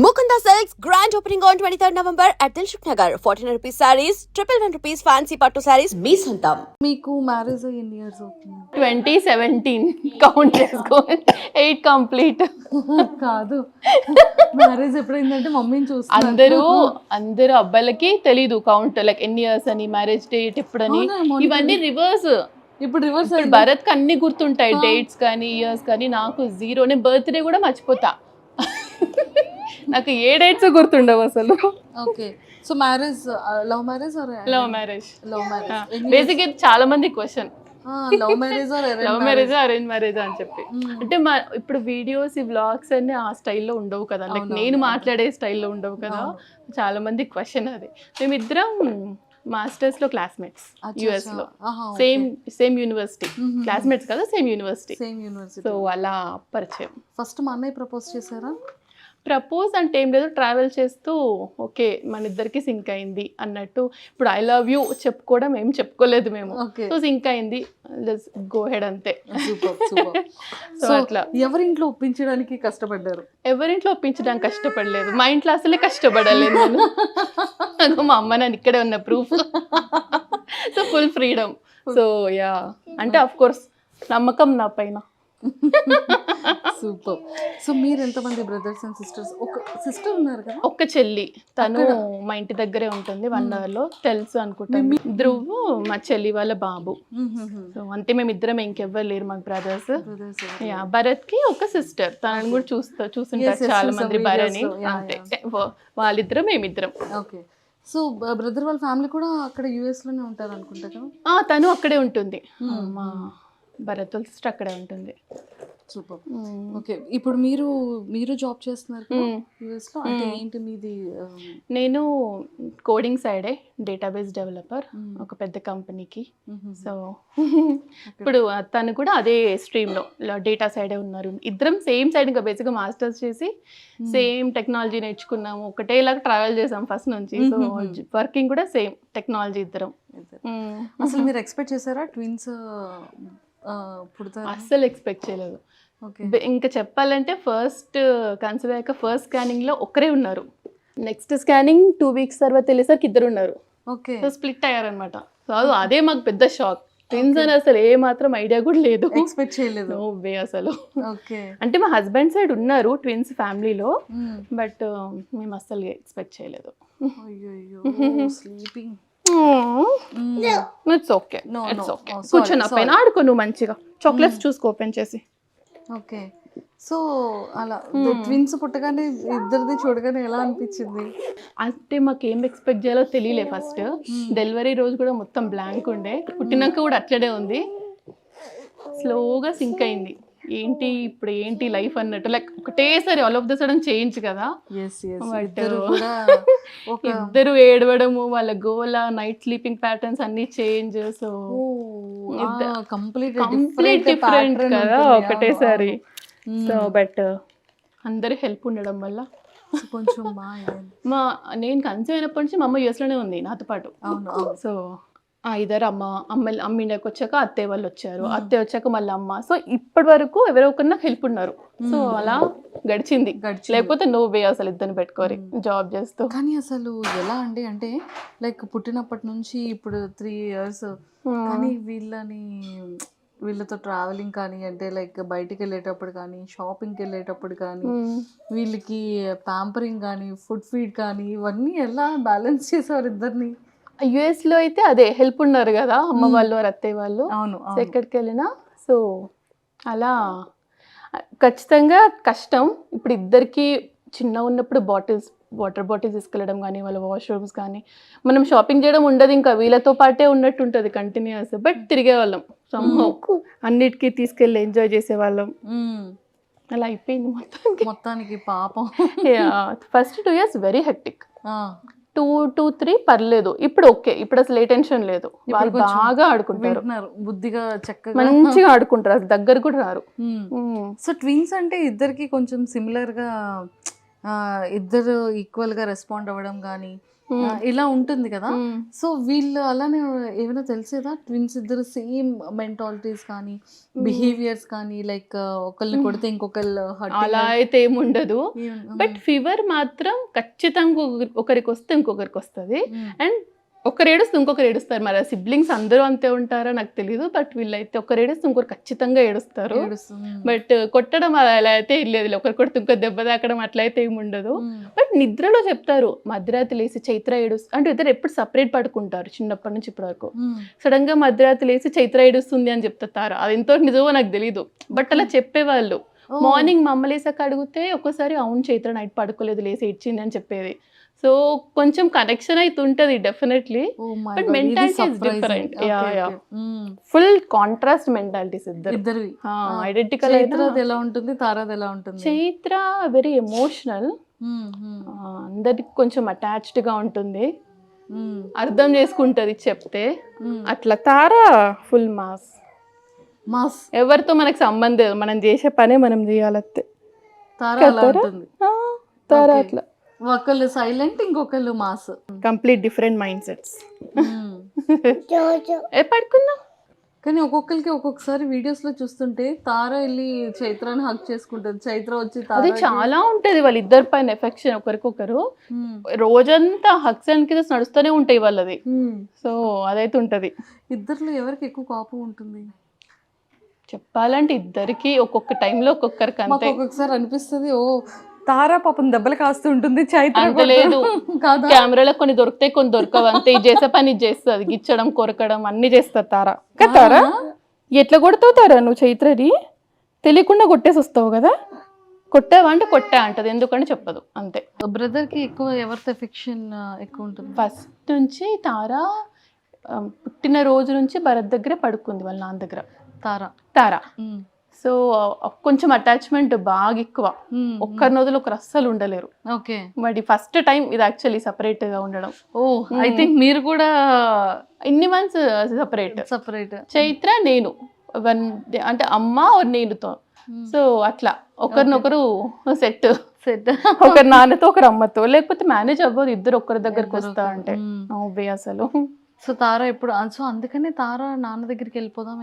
Mukunda Silks grand opening on 23rd November at Dilshuk Nagar. 1400 rupees sarees, 111 rupees fancy pattu sarees. Me Santam. మీకు marriage ఎన్ని years అవుతుంది? 2017 count చేసుకో 8 complete. కాదు, marriage ఎప్పుడైందంటే మమ్మీని చూస్తాను. అందరూ అబ్బాయిలకి తెలీదు కౌంట్, లైక్ ఎన్ని ఇయర్స్ అని, మ్యారేజ్ డేట్ ఎప్పుడని, ఇవన్నీ రివర్స్. ఇప్పుడు భరత్ కి అన్ని గుర్తుంటాయి, డేట్స్ కానీ ఇయర్స్ కానీ. నాకు జీరో. నేను బర్త్డే కూడా మర్చిపోతా. నాకు ఏ డేట్స్ గుర్తుండవు అసలు. Okay, so marriage love marriage or love marriage? Love marriage basic ఇది చాలా మంది question, love marriage or love marriage arrange marriage అని చెప్పి. అంటే ఇప్పుడు వీడియోస్ ఈ వ్లాగ్స్ అన్ని ఆ స్టైల్లో ఉండవు కదా, లైక్ నేను మాట్లాడే స్టైల్లో ఉండవు కదా. చాలా మంది క్వశ్చన్ అది. మేమిద్దరం మాస్టర్స్ లో క్లాస్మేట్స్, యుఎస్ లో సేమ్ యూనివర్సిటీ. క్లాస్మేట్స్ కదా, సేమ్ యూనివర్సిటీ. సో అలా పరిచయం. ఫస్ట్ మా అన్నయ్య ప్రపోజ్ చేశారా? ప్రపోజ్ అంటే ఏం లేదు, ట్రావెల్ చేస్తూ ఓకే మన ఇద్దరికి సింక్ అయింది అన్నట్టు. ఇప్పుడు ఐ లవ్ యూ చెప్పుకోవడం ఏం చెప్పుకోలేదు మేము, సో సింక్ అయింది, లెట్స్ గో హెడ్ అంతే. సో అట్లా ఎవరింట్లో ఒప్పించడానికి కష్టపడ్డారు? ఎవరింట్లో ఒప్పించడానికి కష్టపడలేదు, మా ఇంట్లో అసలే కష్టపడలేదు నేను. మా అమ్మ నన్ను ఇక్కడే ఉన్న proof. So full freedom. So yeah, అంటే అఫ్ కోర్స్ నమ్మకం నా పైన. సూపర్. సో మీరు ఎంతమంది బ్రదర్స్ అండ్ సిస్టర్స్? ఒక సిస్టర్ ఉన్నారు కదా? ఒక్క చెల్లి, తను మా ఇంటి దగ్గరే ఉంటుంది, 1 hour లో. తెలుసు అనుకుంటాను. ధ్రువ్ మా చెల్లి వాళ్ళ బాబు. సో అంతే, మేము ఇద్దరం, ఇంకెవ్వరు లేరు మాకు బ్రదర్స్. యా, భరత్ కి ఒక సిస్టర్, తనని కూడా చూస్తుంటారు చాలా మంది భరణి. అంతే, వాళ్ళిద్దరం మేమిద్దరం. ఓకే, సో బ్రదర్ వాళ్ళ ఫ్యామిలీ కూడా అక్కడ యుఎస్ లోనే ఉంటారు అనుకుంటా కదా? తను అక్కడే ఉంటుంది, మా భరత్ వాళ్ళ సిస్టర్ అక్కడే ఉంటుంది. సూపర్. ఓకే, ఇప్పుడు మీరు జాబ్ చేస్తున్నారు యుఎస్ లో, అంటే ఏంటి మీది? నేను కోడింగ్ సైడే, డేటాబేస్ డెవలపర్ ఒక పెద్ద కంపెనీకి. సో ఇప్పుడు తను కూడా అదే స్ట్రీమ్లో డేటా సైడే ఉన్నారు. ఇద్దరం సేమ్ సైడ్, ఇంకా బేసిక్గా మాస్టర్స్ చేసి సేమ్ టెక్నాలజీ నేర్చుకున్నాము, ఒకటేలాగా ట్రావెల్ చేసాం ఫస్ట్ నుంచి. సో వర్కింగ్ కూడా సేమ్ టెక్నాలజీ ఇద్దరం. అసలు మీరు ఎక్స్పెక్ట్ చేశారా ట్విన్స్ పుడతారు? అస్సలు ఎక్స్పెక్ట్ చేయలేదు. ఇంకా చెప్పాలంటే ఫస్ట్ కన్సీవ్ అయ్యాక ఫస్ట్ స్కానింగ్ లో ఒక్కరే ఉన్నారు, నెక్స్ట్ స్కానింగ్ 2 weeks తర్వాత వెళ్ళేసరికి 2 ఉన్నారు. ఓకే, సో స్ప్లిట్ అయ్యారనమాట. సో అదే మాకు పెద్ద షాక్. ట్విన్స్ అని అసలు ఏ మాత్రం ఐడియా కూడా లేదు, ఎక్స్పెక్ట్ చేయలేదు. నో వే అసలు. ఓకే, అంటే మా హస్బెండ్ సైడ్ ఉన్నారు ట్విన్స్ ఫ్యామిలీలో, బట్ మేము అస్సలు ఎక్స్పెక్ట్ చేయలేదు. Sleeping. It's okay, it's okay. కూర్చొని పైన ఆడుకో నువ్వు మంచిగా, చాక్లెట్స్ చూసుకో ఓపెన్ చేసి. ఓకే, సో అలా ట్విన్స్ పుట్టగానే ఇద్దరిది చూడగానే ఎలా అనిపించింది? అంటే మాకు ఏం ఎక్స్పెక్ట్ చేయాలో తెలియలే. ఫస్ట్ డెలివరీ రోజు కూడా మొత్తం బ్లాంక్ ఉండే, పుట్టినాక కూడా అట్లనే ఉంది. స్లోగా సింక్ అయింది, ఏంటి ఇప్పుడు ఏంటి లైఫ్ అన్నట్టు, లైక్ ఒకటేసారి all of the sudden change కదా. బట్ ఇద్దరు ఏడవడము, వాళ్ళ గోల, నైట్ స్లీపింగ్ ప్యాటర్న్స్ అన్ని చేంజ్. సో కంప్లీట్ డిఫరెంట్ కదా ఒకటేసారి. సో బట్ అందరి హెల్ప్ ఉండడం వల్ల కొంచెం నేను కన్సీవ్ అయినప్పటి నుంచి మా అమ్మ యూఎస్లోనే ఉంది నాతో పాటు. సో ఇద్దరు అమ్మ ఇండియాకి వచ్చాక అత్తయ్య వాళ్ళు వచ్చారు, అత్తయ్య వచ్చాక మళ్ళీ అమ్మ. సో ఇప్పటి వరకు ఎవరో ఒకరిన హెల్ప్ ఉన్నారు. సో అలా గడిచింది, లేకపోతే నో వే అసలు ఇద్దరిని పెట్టుకోరి జాబ్ చేస్తూ. కానీ అసలు ఎలా అండి, అంటే లైక్ పుట్టినప్పటి నుంచి ఇప్పుడు 3 years, కానీ వీళ్ళతో ట్రావెలింగ్ కానీ, అంటే లైక్ బయటికి వెళ్ళేటప్పుడు కానీ, షాపింగ్కి వెళ్ళేటప్పుడు కానీ, వీళ్ళకి ప్యాంపరింగ్ కానీ, ఫుడ్ ఫీడ్ కానీ, ఇవన్నీ ఎలా బ్యాలెన్స్ చేసేవారు ఇద్దరిని? యుఎస్ లో అయితే అదే హెల్ప్ ఉన్నారు కదా, అమ్మ వాళ్ళు అత్తయ్య వాళ్ళు. అవును, ఎక్కడికి వెళ్ళినా. సో అలా ఖచ్చితంగా కష్టం. ఇప్పుడు ఇద్దరికి చిన్న ఉన్నప్పుడు వాటర్ బాటిల్స్ తీసుకెళ్ళడం కానీ, వాళ్ళ వాష్రూమ్స్ కానీ, మనం షాపింగ్ చేయడం ఉండదు, ఇంకా వీళ్ళతో పాటే ఉన్నట్టు ఉంటుంది కంటిన్యూస్. బట్ తిరిగే వాళ్ళం అన్నిటికీ తీసుకెళ్ళి ఎంజాయ్ చేసేవాళ్ళం. అలా అయిపోయింది మొత్తానికి పాపం. ఫస్ట్ 2 years వెరీ హెక్టిక్, 2-3 పర్లేదు. ఇప్పుడు ఓకే, ఇప్పుడు అసలు ఏ టెన్షన్ లేదు, వాళ్ళు బాగా ఆడుకుంటారు, బుద్ధిగా చక్కగా మంచిగా ఆడుకుంటారు, అసలు దగ్గర కూడా రారు. సో ట్విన్స్ అంటే ఇద్దరికి కొంచెం సిమిలర్ గా, ఇద్దరు ఈక్వల్ గా రెస్పాండ్ అవ్వడం కానీ, ఇలా ఉంటుంది కదా. సో వీళ్ళు అలానే ఏమైనా తెలిసేదా ట్విన్స్ ఇద్దరు సేమ్ మెంటాలిటీస్ కానీ బిహేవియర్స్ కానీ లైక్ ఒకరిని కొడితే ఇంకొకళ్ళు అలా అయితే ఏముండదు. బట్ ఫీవర్ మాత్రం ఖచ్చితంగా ఒకరికి వస్తే ఇంకొకరికి వస్తుంది. అండ్ ఒకరు ఏడుస్తే ఇంకొకరు ఏడుస్తారు. మరి సిబ్లింగ్స్ అందరూ అంతే ఉంటారా నాకు తెలియదు. బట్ వీళ్ళైతే ఒకరు ఏడుస్తే ఇంకొకరు ఖచ్చితంగా ఏడుస్తారు. బట్ కొట్టడం అలా అయితే లేదు. ఒకరు కొడితే ఇంకో దెబ్బ తాకడం అట్లా అయితే ఏమి ఉండదు. బట్ నిద్రలో చెప్తారు మధ్యరాత్రి లేసి చైత్ర ఏడుస్తుంది అంటే ఇద్దరు ఎప్పుడు సపరేట్ పడుకుంటారు చిన్నప్పటి నుంచి ఇప్పటి వరకు. సడన్ గా మధ్యరాత్రి లేసి చైత్ర ఏడుస్తుంది అని చెప్తారు. అది ఎంతో నిజమో నాకు తెలీదు. బట్ అలా చెప్పేవాళ్ళు. మార్నింగ్ మా అమ్మ లేసాక అడిగితే ఒక్కోసారి అవును చైత్ర నైట్ పడుకోలేదు లేసి ఇచ్చింది అని చెప్పేది. సో కొంచెం కనెక్షన్ అయితే ఉంటుంది definitely. But mentality is different. Full contrast mentalities ఇద్దరు. ఐడెంటికల్ ఎలా ఉంటుంది, తారాది ఎలా ఉంటుంది? చైత్ర వెరీ ఎమోషనల్, అందరికి కొంచెం అటాచ్డ్ గా ఉంటుంది, అర్థం చేసుకుంటది చెప్తే. అట్లా తారా ఫుల్ మాస్. ఎవరితో మనకు సంబంధం, మనం చేసే పనే మనం చేయాలంతే. తారా అట్లా ఒకళ్ళు సైలెంట్, ఇంకొకళ్ళు mass. Complete different mind sets. పడుకుందాం. కానీ ఒక్కొక్కరికి ఒక్కొక్కసారి వీడియోస్ లో చూస్తుంటే తార వెళ్ళి చైత్రాన్ని హక్ చేసుకుంటది, చైత్ర వచ్చి అది చాలా ఉంటది వాళ్ళిద్దరి పైన ఎఫెక్షన్ ఒకరికొకరు. రోజంతా హక్స్ అండ్ కిస్ నడుస్తూనే ఉంటాయి వాళ్ళది. సో అదైతే ఉంటది. ఇద్దరిలో ఎవరికి ఎక్కువ కోపం ఉంటుంది చెప్పాలంటే ఇద్దరికి ఒక్కొక్క టైంలో ఒక్కొక్కరికి అంతే. ఒక్కొక్కసారి అనిపిస్తుంది ఓ తారా పాపం దెబ్బలు కాస్తూ ఉంటుంది, చైత్ర అంత లేదు. కెమెరాలో కొన్ని దొరుకుతాయి కొన్ని దొరకవు అంతే. ఇది చేసే పని చేస్తుంది, గిచ్చడం కొరకడం అన్ని చేస్తారు తారా. తారా ఎట్లా కొడతావు తారా నువ్వు చైత్రని? తెలియకుండా కొట్టేసి వస్తావు కదా. కొట్టావా అంటే కొట్టా అంటది, ఎందుకంటే చెప్పదు అంతే. బ్రదర్ కి ఎక్కువ ఎవరితో ఎఫెక్షన్ ఎక్కువ ఉంటుంది? ఫస్ట్ నుంచి తారా పుట్టిన రోజు నుంచి భరత్ దగ్గరే పడుకుంది వాళ్ళ నాన్న దగ్గర. తారా సో కొంచెం అటాచ్మెంట్ బాగా ఎక్కువ. ఒక్కరి నదులు ఒకరు అస్సలు ఉండలేరు. ఓకే. మరి ఫస్ట్ టైం ఇది యాక్చువల్లీ సపరేట్ గా ఉండడం. ఐ థింక్ మీరు కూడా ఇన్ని మంత్స్ సపరేట్. చైత్ర నేను అంటే అమ్మ నేనుతో. సో అట్లా ఒకరినొకరు సెట్ ఒకరి నాన్నతో ఒకరు అమ్మతో, లేకపోతే మేనేజ్ అవ్వదు ఇద్దరు ఒక్కరి దగ్గరకు వస్తా అంటే అసలు. సో తారా ఎప్పుడు, సో అందుకనే తారా నాన్న దగ్గరికి వెళ్ళిపోదాం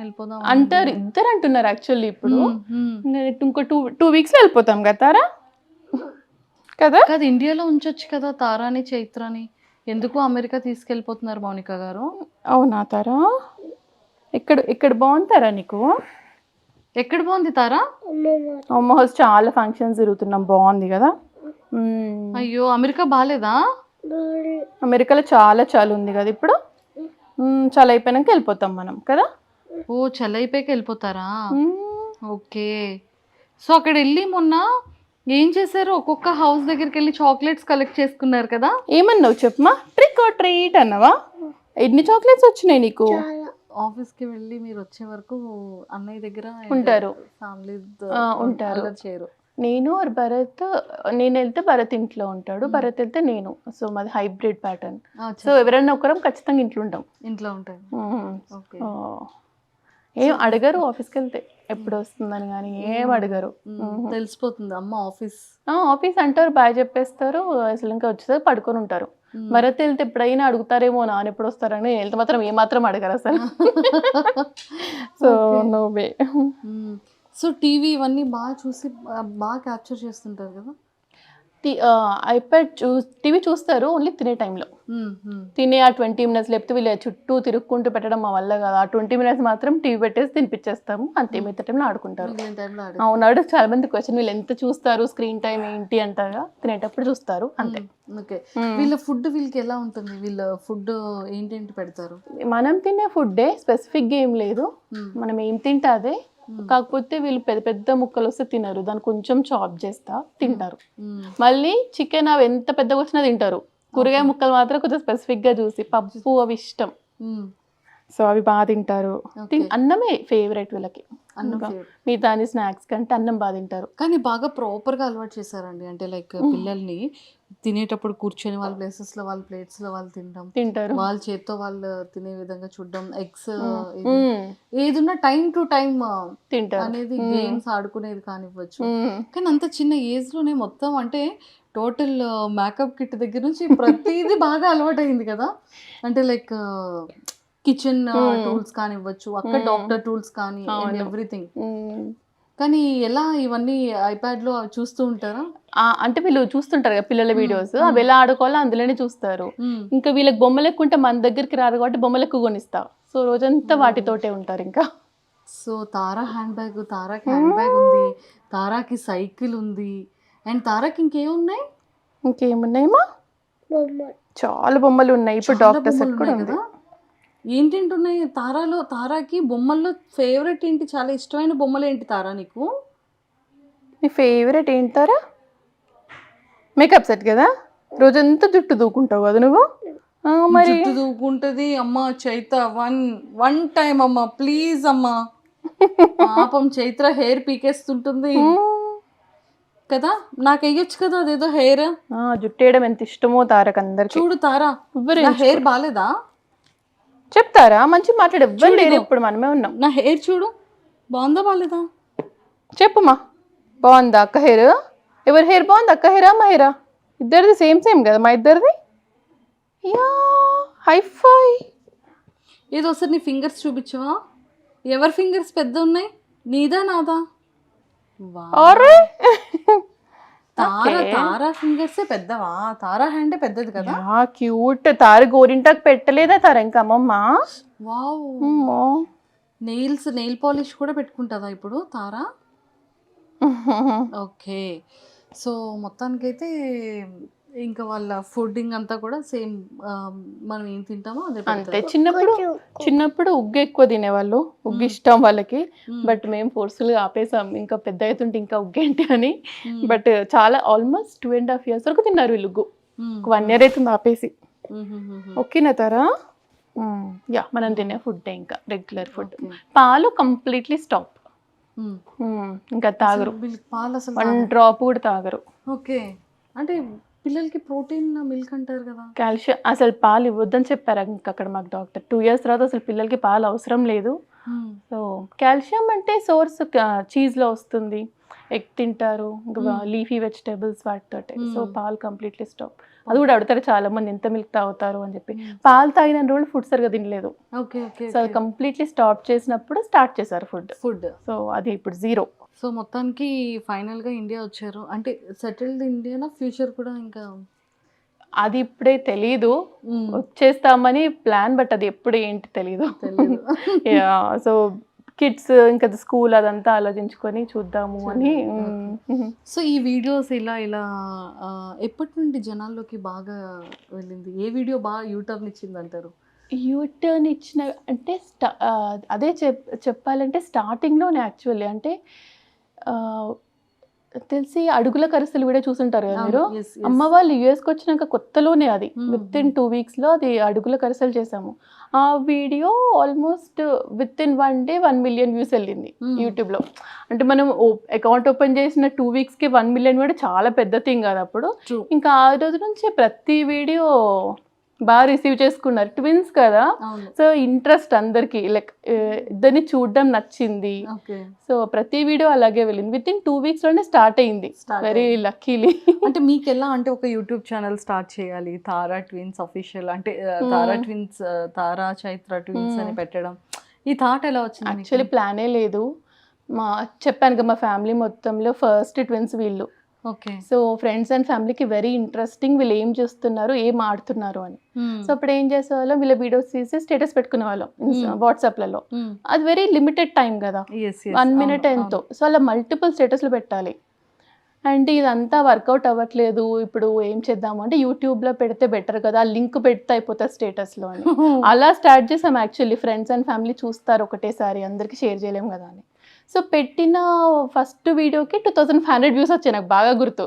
అంటారు. ఇద్దరు అంటున్నారు యాక్చువల్లీ. ఇప్పుడు ఇంకో 2 weeks లో వెళ్ళిపోతాం కదా తారా కదా. ఇండియాలో ఉంచొచ్చు కదా తారాని చైత్రాని, ఎందుకు అమెరికా తీసుకెళ్ళిపోతున్నారు మౌనిక గారు? అవునా తారా? ఇక్కడ బాగుంటారా నీకు? ఎక్కడ బాగుంది తారా? అమ్మ హౌస్ చాలా ఫంక్షన్స్ తిరుగుతున్నాం, బాగుంది కదా. అయ్యో అమెరికా బాగాలేదా? అమెరికాలో చాలా ఉంది కదా ఇప్పుడు. చాలా అయిపోయినాక వెళ్ళిపోతాం మనం కదా. చలి అయిపోయాక వెళ్ళిపోతారా? ఓకే. సో అక్కడ వెళ్ళి మొన్న ఏం చేశారు? ఒక్కొక్క హౌస్ దగ్గరికి వెళ్ళి చాక్లెట్స్ కలెక్ట్ చేసుకున్నారు కదా. ఏమన్నావు చెప్పమా? ట్రిక్ ఆర్ ట్రీట్ అన్నావా? ఎన్ని చాక్లెట్స్ వచ్చినాయి నీకు? ఆఫీస్ కి వెళ్ళి మీరు వచ్చే వరకు అన్నయ్య దగ్గర ఉంటారు, ఫ్యామిలీ ఉంటారు. చేయరు. నేను భరత్, నేను వెళ్తే భరత్ ఇంట్లో ఉంటాడు, భరత్ వెళ్తే నేను. సో మాది హైబ్రిడ్ ప్యాటర్న్. సో ఎవరైనా ఒకరం ఖచ్చితంగా ఇంట్లో ఉంటాం. ఏం అడగరు ఆఫీస్కి వెళ్తే ఎప్పుడు వస్తుందని కానీ ఏం అడగరు. తెలిసిపోతుంది అమ్మ ఆఫీస్ అంటారు, బాయ్ చెప్పేస్తారు, అసలు ఇంకా వచ్చేసరికి పడుకొని ఉంటారు. భరత్ వెళ్తే ఎప్పుడైనా అడుగుతారేమో నాన్న ఎప్పుడు వస్తారని, వెళ్తే మాత్రం ఏమాత్రం అడగరు అసలు. So no way. So TV ఇవన్నీ బాగా చూసి బాగా క్యాప్చర్ చేస్తుంటారు కదా. ఐప్యాడ్ టీవీ చూస్తారు ఓన్లీ తినే టైంలో. తినే ఆ 20 minutes, లేకపోతే వీళ్ళు చుట్టూ తిరుక్కుంటూ పెట్టడం మా వల్ల కదా. ఆ 20 minutes మాత్రం టీవీ పెట్టేసి తినిపించేస్తాము అంతే. మిగతా టైంలో ఆడుకుంటారు. అవునాడు చాలా మంది క్వశ్చన్, వీళ్ళు ఎంత చూస్తారు స్క్రీన్ టైం ఏంటి అంటారా, తినేటప్పుడు చూస్తారు అంతే. ఓకే. వీళ్ళ ఫుడ్ వీళ్ళకి ఎలా ఉంటుంది? వీళ్ళ ఫుడ్ ఏంటేంటి పెడతారు? మనం తినే ఫుడ్డే, స్పెసిఫిక్గా ఏం లేదు, మనం ఏం తింటే అదే. కాకపోతే వీళ్ళు పెద్ద ముక్కలు వస్తే తినరు, దాన్ని కొంచెం చాప్ చేస్తా తింటారు. మళ్ళీ చికెన్ అవి ఎంత పెద్దగా వచ్చినా తింటారు. కూరగాయ ముక్కలు మాత్రం కొంచెం స్పెసిఫిక్ గా చూసి, పప్పు అవి ఇష్టం. సో అవి బాగా తింటారు. అన్నమే ఫేవరెట్ వీళ్ళకి. మిగతా స్నాక్స్ కంటే అన్నం బాగా తింటారు. కానీ బాగా ప్రాపర్ గా అలవాటు చేశారండి. అంటే లైక్ పిల్లల్ని తినేటప్పుడు కూర్చొని వాళ్ళ ప్లేసెస్ లో వాళ్ళ ప్లేట్స్ లో వాళ్ళు తింటారు, వాళ్ళ చేత్తో వాళ్ళు తినే విధంగా చూడడం, ఎగ్స్ ఏదున్నా టైం టు టైం తింటారు అనేది, గేమ్స్ ఆడుకునేది కానివ్వచ్చు. కానీ అంత చిన్న ఏజ్ లోనే మొత్తం అంటే టోటల్ మేకప్ కిట్ దగ్గర నుంచి ప్రతిదీ బాగా అలవాటైంది కదా. అంటే లైక్ కిచెన్ టూల్స్ కానివ్వచ్చు, అక్కడ డాక్టర్ టూల్స్ కానీ అండ్ ఎవ్రీథింగ్. కానీ ఎలా ఇవన్నీ ఐప్యాడ్ లో చూస్తూ ఉంటారా? అంటే వీళ్ళు చూస్తుంటారు కదా పిల్లల వీడియోస్, అవి ఎలా ఆడుకోవాలో అందులోనే చూస్తారు. ఇంకా వీళ్ళకి బొమ్మలు ఎక్కువ ఉంటే మన దగ్గరికి రారు కాబట్టి బొమ్మలు ఎక్కువ కొనిస్తా. సో రోజంతా వాటితోటే ఉంటారు ఇంకా. సో తారా హ్యాండ్ బ్యాగ్, తారాకి హ్యాండ్ బ్యాగ్ ఉంది, తారాకి సైకిల్ ఉంది, అండ్ తారాకి ఇంకేమున్నాయి? ఇంకేమున్నాయమ్మా? చాలా బొమ్మలు ఉన్నాయి. ఇప్పుడు డాక్టర్ సెట్ కూడా ఉంది. ఏంటేంటి ఉన్నాయి తారాలో? తారాకి బొమ్మల్లో ఫేవరెట్ ఏంటి? చాలా ఇష్టమైన బొమ్మలు ఏంటి తారా నీకు? నీ ఫేవరెట్ ఏంటి తారా? మేకప్ సెట్ కదా, రోజంతా జుట్టు దూకుంటావు కదా నువ్వు. మరి జుట్టు దూకుంటది అమ్మ. చైత్ర వన్ టైం అమ్మా ప్లీజ్ అమ్మా. పాపం చైత్ర హెయిర్ పీకేస్తుంటుంది కదా, నాకు వేయొచ్చు కదా అదేదో హెయిర్. జుట్టు వేయడం ఎంత ఇష్టమో తారకు అందరికి. చూడు తారా, హెయిర్ బాలేదా? చెప్తారా? మంచి మాట్లాడు. ఎవ్వరు లేరు, ఇప్పుడు మనమే ఉన్నాం. నా హెయిర్ చూడు, బాగుందా బాలేదా? చెప్పుమా. బాగుందా అక్క హెయిర్? ఎవరి హెయిర్ బాగుంది? అక్క హెయిరా మా హెయిరా? ఇద్దరిది సేమ్ కదా మా ఇద్దరిది. Yeah hi-fi. ఏదో ఒకసారి నీ ఫింగర్స్ చూపించవా? ఎవరి ఫింగర్స్ పెద్ద ఉన్నాయి, నీదా నాదా? తారా ఫింగర్స్ పెద్దవా? తారా హ్యాండ్ పెద్దది కదా. క్యూట్. తార గోరింటాకు పెట్టలేదా తార ఇంకా అమ్మమ్మ? వావ్. నెయిల్ పాలిష్ కూడా పెట్టుకుంటుందా ఇప్పుడు తారా? ఓకే. సో మొత్తానికైతే ఇంకా వాళ్ళ ఫుడ్డింగ్ అంతా కూడా సేమ్, మనం ఏం తింటామో అదే అంతే. చిన్నప్పుడు ఉగ్గు ఎక్కువ తినేవాళ్ళు, ఉగ్గు ఇష్టం వాళ్ళకి. బట్ మేము ఫోర్స్ఫుల్గా ఆపేసాం, ఇంకా పెద్ద అవుతుంటే ఇంకా ఉగ్గేంటి అని. బట్ చాలా ఆల్మోస్ట్ 2.5 years వరకు తిన్నారు వీళ్ళు ఉగ్గు. 1 year అవుతుంది ఆపేసి. ఓకేనా తారా? యా, మనం తినే ఫుడ్ ఇంకా రెగ్యులర్ ఫుడ్. పాలు కంప్లీట్లీ స్టాప్. ఇంకా తాగరు, పాలు అసలు 1 drop కూడా తాగరు. ఓకే. అంటే పిల్లలకి ప్రోటీన్ మిల్క్ అంటారు కదా, కాల్షియం. అసలు పాలు ఇవ్వద్దని చెప్పారు ఇంకా అక్కడ మాకు డాక్టర్. 2 years తర్వాత అసలు పిల్లలకి పాలు అవసరం లేదు. సో కాల్షియం అంటే సోర్స్ చీజ్లో వస్తుంది, ఎగ్ తింటారు, లీఫీ వెజిటేబుల్స్ వాటితోటే. సో పాలు కంప్లీట్లీ స్టాప్. అది కూడా అడుగుతారు చాలా మంది, ఎంత మిల్క్ తాగుతారు అని చెప్పి. పాలు తాగిన రోజులు ఫుడ్ సరిగా తినలేదు. సో అది కంప్లీట్లీ స్టాప్ చేసినప్పుడు స్టార్ట్ చేశారు ఫుడ్. సో అది ఇప్పుడు 0. సో మొత్తానికి ఫైనల్గా ఇండియా వచ్చారు. అంటే సెటిల్డ్ ఇండియానా ఫ్యూచర్ కూడా? ఇంకా అది ఇప్పుడే తెలీదు, వచ్చేస్తామని ప్లాన్, బట్ అది ఎప్పుడు ఏంటి తెలీదు. సో కిడ్స్ ఇంకా స్కూల్ అదంతా ఆలోచించుకొని చూద్దాము అని. సో ఈ వీడియోస్ ఇలా ఎప్పటి నుండి జనాల్లోకి బాగా వెళ్ళింది? ఏ వీడియో బాగా యూటర్న్ ఇచ్చింది అంటారు? యూటర్న్ ఇచ్చిన అంటే అదే చెప్పాలంటే స్టార్టింగ్లోనే యాక్చువల్లీ. అంటే తెలిసి అడుగుల కరిసెలు వీడియో చూసుంటారు కదా మీరు. అమ్మ వాళ్ళు యుఎస్కి వచ్చినాక కొత్తలోనే అది within 2 weeksలో అది అడుగుల కరిసెలు చేసాము. ఆ video almost within 1 day 1 million views వెళ్ళింది యూట్యూబ్లో. అంటే మనం అకౌంట్ ఓపెన్ చేసిన 2 weeksకి 1 million కూడా చాలా పెద్ద థింగ్ కదా అప్పుడు. ఇంకా ఆ రోజు నుంచి ప్రతి వీడియో బాగా రిసీవ్ చేసుకున్నారు. ట్విన్స్ కదా, సో ఇంట్రెస్ట్ అందరికి, లైక్ ఇద్దరిని చూడడం నచ్చింది. సో ప్రతి వీడియో అలాగే వెళ్ళింది. within 2 weeksలోనే స్టార్ట్ అయింది. Very luckily. అంటే మీకు ఎలా, అంటే ఒక యూట్యూబ్ ఛానల్ స్టార్ట్ చేయాలి, తారా ట్విన్స్ అఫీషియల్, అంటే తారా ట్విన్స్, తారా చైత్ర ట్విన్స్ అని పెట్టడం, ఈ థాట్ ఎలా వచ్చింది? యాక్చువల్లీ ప్లానే లేదు. చెప్పాను కదా, మా ఫ్యామిలీ మొత్తంలో ఫస్ట్ ట్విన్స్ వీళ్ళు. ఓకే. సో ఫ్రెండ్స్ అండ్ ఫ్యామిలీకి వెరీ ఇంట్రెస్టింగ్, వీళ్ళు ఏం చేస్తున్నారు, ఏం ఆడుతున్నారు అని. సో అప్పుడు ఏం చేసేవాళ్ళం, వీళ్ళ వీడియోస్ తీసి స్టేటస్ పెట్టుకునే వాళ్ళం వాట్సాప్లలో. అది వెరీ లిమిటెడ్ టైం కదా, 1 minute ఎంతో. సో అలా మల్టిపుల్ స్టేటస్లు పెట్టాలి. అండ్ ఇదంతా వర్కౌట్ అవ్వట్లేదు, ఇప్పుడు ఏం చేద్దాము అంటే యూట్యూబ్లో పెడితే బెటర్ కదా, లింక్ పెడితే అయిపోతుంది స్టేటస్లో అని. అలా స్టార్ట్ చేసాం యాక్చువల్లీ. ఫ్రెండ్స్ అండ్ ఫ్యామిలీ చూస్తారు ఒకటేసారి, అందరికీ షేర్ చేయలేం కదా అని. సో పెట్టిన ఫస్ట్ వీడియోకి 2500 views వచ్చాయి, నాకు బాగా గుర్తు.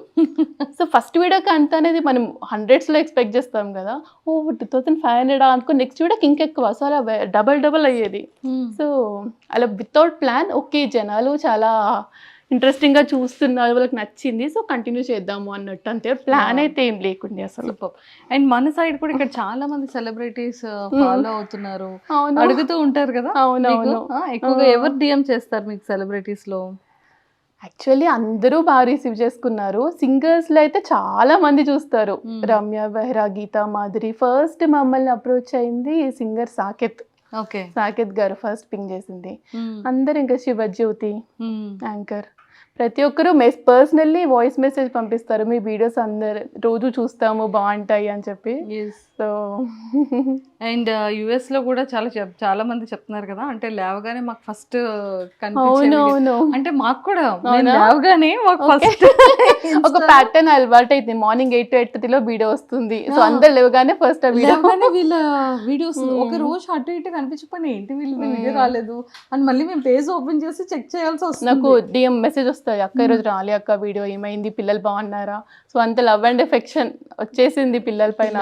సో ఫస్ట్ వీడియోకి అంత అనేది మనం 100sలో ఎక్స్పెక్ట్ చేస్తాం కదా. 2500 అనుకో, నెక్స్ట్ వీడియోకి ఇంకెక్కువ. సో అలా డబల్ అయ్యేది. సో అలా వితౌట్ ప్లాన్, ఓకే జనాలు చాలా ఇంట్రెస్టింగ్గా చూస్తున్నారు, వాళ్ళకి నచ్చింది, సో కంటిన్యూ చేద్దాము అన్నట్టు, అంతే. ప్లాన్ అయితే ఏం లేకుండే అసలు. అండ్ మన సైడ్ కూడా ఇక్కడ చాలా మంది సెలబ్రిటీస్ ఫాలో అవుతున్నారు, అడుగుతూ ఉంటారు కదా. అవునవును. ఎక్కువగా ఎవరు డిఎం చేస్తారు మీకు సెలబ్రిటీస్ లో? యాక్చువల్లీ అందరూ బాగా రిసీవ్ చేసుకున్నారు. సింగర్స్లో అయితే చాలా మంది చూస్తారు. రమ్య బెహ్రా, గీతా మాధురి. ఫస్ట్ మమ్మల్ని అప్రోచ్ అయింది సింగర్ సాకేత్. ఓకే. సాకేత్ గారు ఫస్ట్ పింగ్ చేసింది. అందరు ఇంకా శివజ్యోతి యాంకర్ ప్రతి ఒక్కరు పర్సనల్లీ వాయిస్ మెసేజ్ పంపిస్తారు, మీ వీడియోస్ అందరు రోజు చూస్తాము బాగుంటాయి అని చెప్పి. సో అండ్ యుఎస్ లో కూడా చాలా మంది చెప్తున్నారు కదా, అంటే లేవగానే మాకు ఫస్ట్ అవునవును, అంటే మాకు కూడా లేవగానే మాకు ఫస్ట్ ఒక ప్యాటర్న్ అలవాటు అయితే మార్నింగ్ 8 to 8:30 వీడియో వస్తుంది. సో అందరు లేవగానే ఫస్ట్ వీళ్ళ వీడియోస్ ఒక రోజు అటు ఇటు కనిపించకపోయినా ఏంటి వీళ్ళు వీడియో రాలేదు అని మళ్ళీ మేము పేజ్ ఓపెన్ చేసి చెక్ చేయాల్సి వస్తుంది. నాకు డిఎం మెసేజ్ వస్తుంది, అక్క ఈరోజు రాలే అక్క వీడియో, ఏమైంది, పిల్లలు బాగున్నారా. సో అంత లవ్ అండ్ ఎఫెక్షన్ వచ్చేసింది పిల్లల పైన.